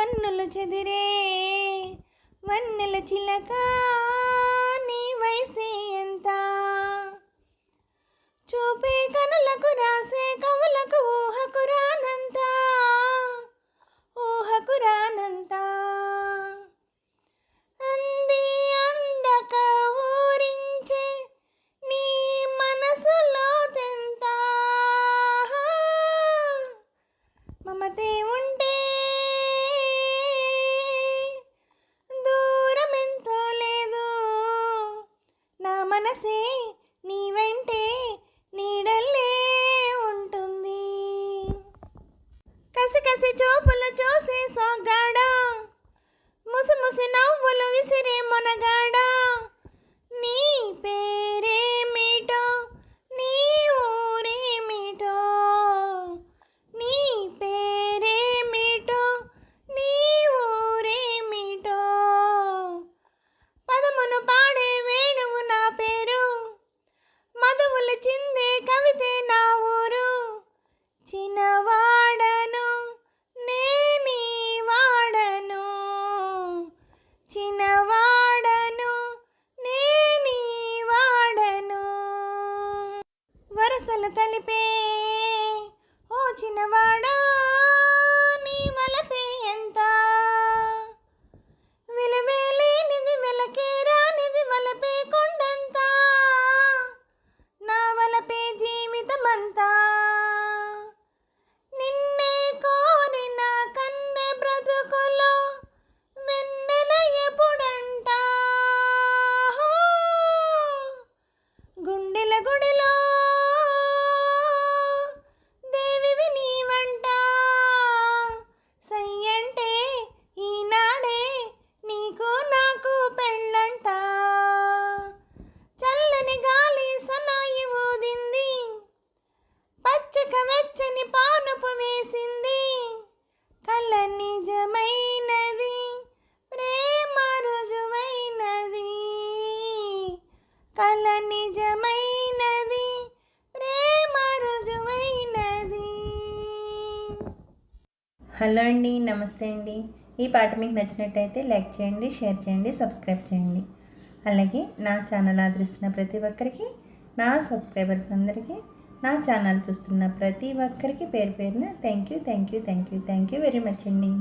కన్నులు చెదిరే వన్నెల చిలక నీ వయసే ఎంత చూపే కనులకు రాసే కవులకు ఊహకు రానంత అంది అందక ఊరించే నీ మనసులో తెంత మమతే ఉంటే దూరమెంతో లేదు నా మనసే నీ వెంటే నీడల్లే ఉంటుంది కసి కసి చూపులు చూసే సోగాడా ముసి ముసి నవ్వులు విసిరే మొనగాడా నీ పేరేమిటో నీ ఊరేమిటో నీ పేరేమిటో నీ ఊరేమిటో పదమును పాడే వేణువు నా పేరు మధువులు చిందే కవితే నా ఊరు చిన్నవాడను నేనీ వాడను చిన్నవాడను నేనీ వాడను వరసలు కలిపే ఓ చిన్నవాడా నీ వలపే ఎంత విలువేలేనిది వెలకే రానిది వలపే కొండంత నా వలపే జీవితమంతా నిన్నే కోరిన కన్నె బ్రతుకులో వెన్నెల ఎప్పుడంట గుండెల గుడిలో దేవివి నీవంట సయ్యంటే ఈనాడే నీకు నాకు పెళ్ళంట చల్లని గాలి సనాయి ఊదింది పచ్చక వెచ్చని పానుపు వేసింది కల నిజమైనది ప్రేమ రుజువైనది కల నిజమైనది ప్రేమ రుజువైనది. హలో అండి, నమస్తే అండి. ఈ పాట మీకు నచ్చినట్టయితే లైక్ చేయండి, షేర్ చేయండి, సబ్స్క్రైబ్ చేయండి. అలాగే నా ఛానల్ ఆదరిస్తున్న ప్రతి ఒక్కరికి, నా సబ్స్క్రైబర్స్ అందరికీ, నా ఛానల్ చూస్తున్న ప్రతి ఒక్కరికి పేరు పేరున థ్యాంక్ యూ వెరీ మచ్ అండి.